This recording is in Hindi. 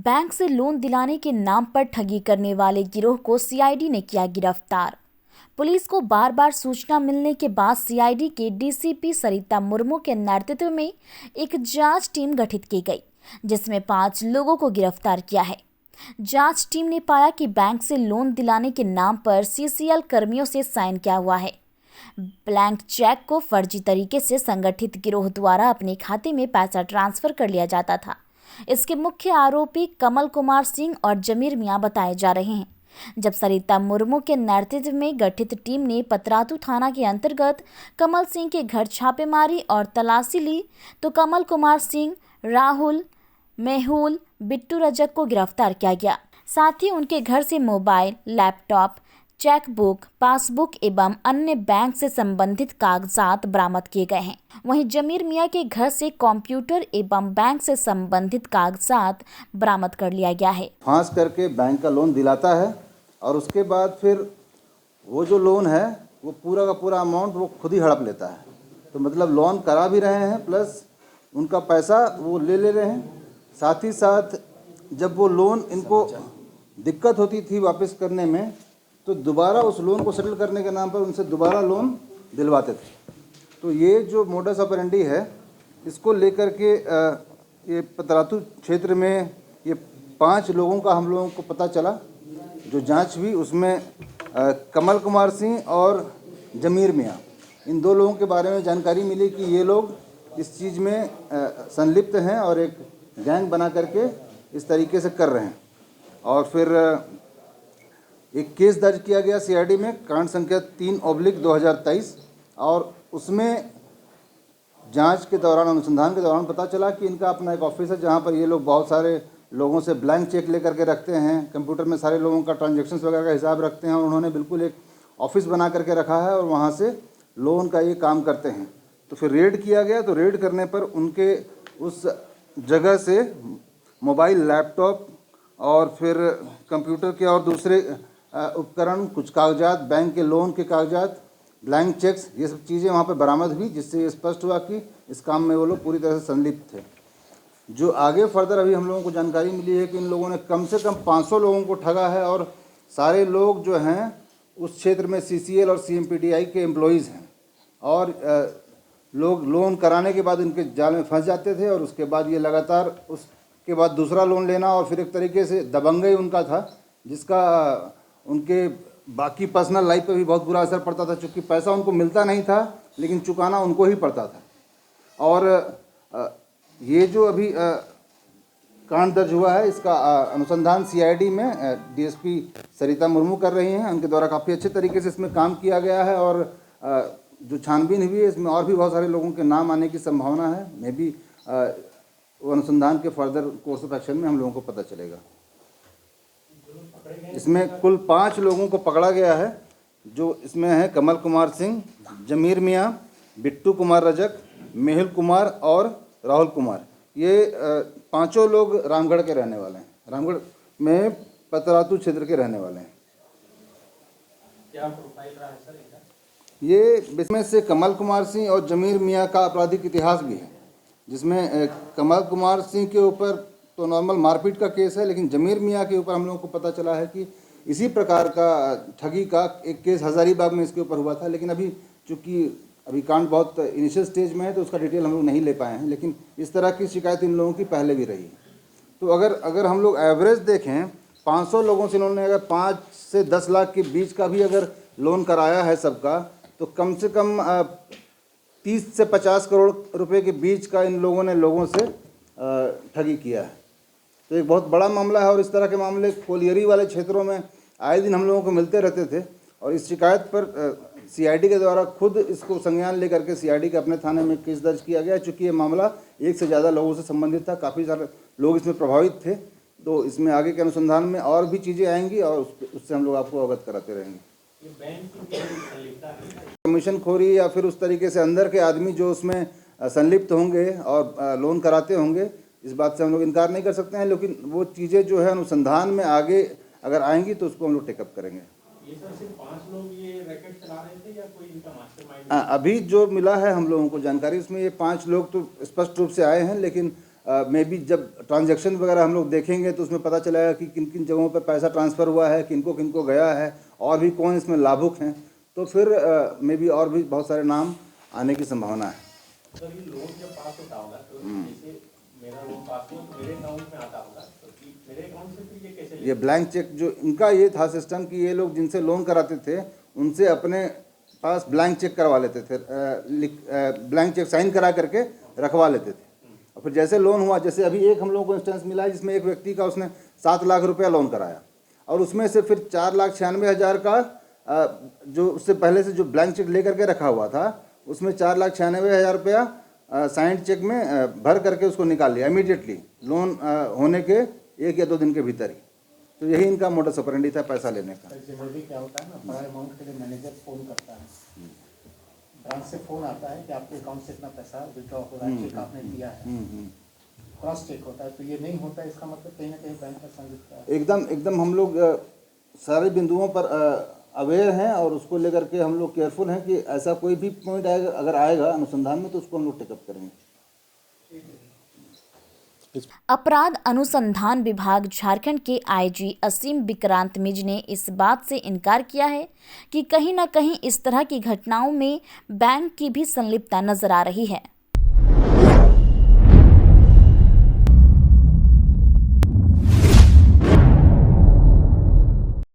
बैंक से लोन दिलाने के नाम पर ठगी करने वाले गिरोह को सीआईडी ने किया गिरफ्तार। पुलिस को बार बार सूचना मिलने के बाद सीआईडी के डीसीपी सरिता मुर्मू के नेतृत्व में एक जांच टीम गठित की गई, जिसमें 5 लोगों को गिरफ्तार किया है। जांच टीम ने पाया कि बैंक से लोन दिलाने के नाम पर सीसीएल कर्मियों से साइन किया हुआ है। ब्लैंक चेक को फर्जी तरीके से संगठित गिरोह द्वारा अपने खाते में पैसा ट्रांसफर कर लिया जाता था। इसके मुख्य आरोपी कमल कुमार सिंह और जमीर मियां बताए जा रहे हैं। जब सरिता मुर्मू के नेतृत्व में गठित टीम ने पतरातू थाना के अंतर्गत कमल सिंह के घर छापेमारी और तलाशी ली तो कमल कुमार सिंह, राहुल, मेहुल, बिट्टू रजक को गिरफ्तार किया गया। साथ ही उनके घर से मोबाइल, लैपटॉप, चेकबुक, पासबुक एवं अन्य बैंक से संबंधित कागजात बरामद किए गए हैं। वहीं जमीर मियां के घर से कंप्यूटर एवं बैंक से संबंधित कागजात बरामद कर लिया गया है। फांस करके बैंक का लोन दिलाता है और उसके बाद फिर वो जो लोन है वो पूरा का पूरा अमाउंट वो खुद ही हड़प लेता है। तो मतलब लोन करा भी रहे हैं प्लस उनका पैसा वो ले रहे हैं। साथ ही साथ जब वो लोन इनको दिक्कत होती थी वापस करने में तो दोबारा उस लोन को सेटल करने के नाम पर उनसे दोबारा लोन दिलवाते थे। तो ये जो मोडस ऑपरेंडी है इसको लेकर के ये पतरातू क्षेत्र में ये 5 लोगों का हम लोगों को पता चला। जो जांच हुई उसमें कमल कुमार सिंह और जमीर मियां, इन 2 लोगों के बारे में जानकारी मिली कि ये लोग इस चीज़ में संलिप्त हैं और एक गैंग बना करके इस तरीके से कर रहे हैं। और फिर एक केस दर्ज किया गया सीआईडी में, कांड संख्या 3/2023, और उसमें जांच के दौरान, अनुसंधान के दौरान पता चला कि इनका अपना एक ऑफिस है जहां पर ये लोग बहुत सारे लोगों से ब्लैंक चेक लेकर के रखते हैं, कंप्यूटर में सारे लोगों का ट्रांजैक्शंस वगैरह का हिसाब रखते हैं और उन्होंने बिल्कुल एक ऑफिस बना करके रखा है और वहाँ से लोन का ये काम करते हैं। तो फिर रेड किया गया, तो रेड करने पर उनके उस जगह से मोबाइल, लैपटॉप और फिर कंप्यूटर के और दूसरे उपकरण, कुछ कागजात, बैंक के लोन के कागजात, ब्लैंक चेक्स, ये सब चीज़ें वहाँ पर बरामद हुई, जिससे ये स्पष्ट हुआ कि इस काम में वो लोग पूरी तरह से संलिप्त थे। जो आगे फर्दर अभी हम लोगों को जानकारी मिली है कि इन लोगों ने कम से कम 500 लोगों को ठगा है और सारे लोग जो हैं उस क्षेत्र में सीसीएल और सीएमपीटीआई के एम्प्लॉयज़ हैं और लोग लोन कराने के बाद इनके जाल में फंस जाते थे और उसके बाद ये लगातार उसके बाद दूसरा लोन लेना और फिर एक तरीके से दबंगई उनका था, जिसका उनके बाकी पर्सनल लाइफ पे भी बहुत बुरा असर पड़ता था, क्योंकि पैसा उनको मिलता नहीं था लेकिन चुकाना उनको ही पड़ता था। और ये जो अभी कांड दर्ज हुआ है इसका अनुसंधान सीआईडी में डीएसपी सरिता मुर्मू कर रही हैं। उनके द्वारा काफ़ी अच्छे तरीके से इसमें काम किया गया है और जो छानबीन हुई है इसमें और भी बहुत सारे लोगों के नाम आने की संभावना है। मे बी वो अनुसंधान के फर्दर कोर्स ऑफ एक्शन में हम लोगों को पता चलेगा। इसमें कुल 5 लोगों को पकड़ा गया है, जो इसमें है कमल कुमार सिंह, जमीर मियां, बिट्टू कुमार रजक, मेहुल कुमार और राहुल कुमार। ये 5 लोग रामगढ़ के रहने वाले हैं, रामगढ़ में पतरातू क्षेत्र के रहने वाले हैं। क्या प्रोफाइल रहा है सर इनका? ये इसमें से कमल कुमार सिंह और जमीर मियां का आपराधिक इतिहास भी है, जिसमें कमल कुमार सिंह के ऊपर तो नॉर्मल मारपीट का केस है, लेकिन जमीर मियां के ऊपर हम लोगों को पता चला है कि इसी प्रकार का ठगी का एक केस हज़ारीबाग में इसके ऊपर हुआ था। लेकिन अभी चूँकि अभी कांड बहुत इनिशियल स्टेज में है तो उसका डिटेल हम लोग नहीं ले पाए हैं, लेकिन इस तरह की शिकायत इन लोगों की पहले भी रही है। तो अगर हम लोग एवरेज देखें, 500 लोगों से इन्होंने अगर 5 से 10 लाख के बीच का भी अगर लोन कराया है सबका, तो कम से कम 30 से 50 करोड़ रुपए के बीच का इन लोगों ने लोगों से ठगी किया है। तो एक बहुत बड़ा मामला है और इस तरह के मामले कोलियरी वाले क्षेत्रों में आए दिन हम लोगों को मिलते रहते थे। और इस शिकायत पर सीआईडी के द्वारा खुद इसको संज्ञान लेकर के सीआईडी के अपने थाने में केस दर्ज किया गया, चूँकि ये मामला 1 से ज़्यादा लोगों से संबंधित था, काफ़ी सारे लोग इसमें प्रभावित थे। तो इसमें आगे के अनुसंधान में और भी चीज़ें आएंगी और उससे हम लोग आपको अवगत कराते रहेंगे। कमीशन खोरी या फिर उस तरीके से अंदर के आदमी जो उसमें संलिप्त होंगे और लोन कराते होंगे, इस बात से हम लोग इनकार नहीं कर सकते हैं, लेकिन वो चीज़ें जो है अनुसंधान में आगे अगर आएंगी तो उसको हम लोग टेकअप करेंगे। ये सर सिर्फ 5 लोग ये रैकेट चला रहे थे या कोई इनका मास्टरमाइंड? अभी जो मिला है हम लोगों को जानकारी, उसमें ये 5 लोग तो स्पष्ट रूप से आए हैं, लेकिन मे बी जब ट्रांजैक्शन वगैरह हम लोग देखेंगे तो उसमें पता चलेगा कि किन किन जगहों पर पैसा ट्रांसफ़र हुआ है, किनको किनको गया है और भी कौन इसमें लाभुक हैं, तो फिर मे बी और भी बहुत सारे नाम आने की संभावना है। सर ये लोन जब पास होता होगा तो जैसे मेरा लोन पास हुआ तो मेरे अकाउंट में आता होगा, तो मेरे अकाउंट से फिर ये कैसे ये ब्लैंक चेक जो इनका ये था सिस्टम कि ये लोग जिनसे लोन कराते थे उनसे अपने पास ब्लैंक चेक करवा लेते थे, ब्लैंक चेक साइन करा करके रखवा लेते थे। और फिर जैसे लोन हुआ, जैसे अभी एक हम लोगों को इंस्टेंस मिला है जिसमें एक व्यक्ति का उसने 7 लाख रुपया लोन कराया और उसमें से फिर 4,96,000 का जो उससे पहले से जो ब्लैंक चेक लेकर के रखा हुआ था उसमें 4,96,000 रुपया साइंड चेक में भर करके उसको निकाल लिया इमीडिएटली लोन होने के 1 या 2 दिन के भीतर ही। तो यही इनका मोडस ऑपरेंडी था पैसा लेने का। जनरली क्या होता है ना, बड़ा अमाउंट के लिए मैनेजर फ़ोन करता है, ब्रांच से फ़ोन आता है कि आपके अकाउंट से इतना पैसा विड्रॉ हो रहा है, चेक आपने दिया है, क्रॉस चेक होता है। तो ये नहीं होता है, इसका मतलब कहीं ना कहीं बैंक का संदिग्ध है। एकदम हम लोग सारे बिंदुओं पर अवेयर हैं और उसको लेकर के हम लोग केयरफुल हैं कि ऐसा कोई भी पॉइंट आएगा, अगर आएगा अनुसंधान में तो उसको हम लोग टेकअप करेंगे। अपराध अनुसंधान विभाग झारखंड के आईजी असीम विक्रांत मिज ने इस बात से इनकार किया है कि कहीं न कहीं इस तरह की घटनाओं में बैंक की भी संलिप्तता नजर आ रही है।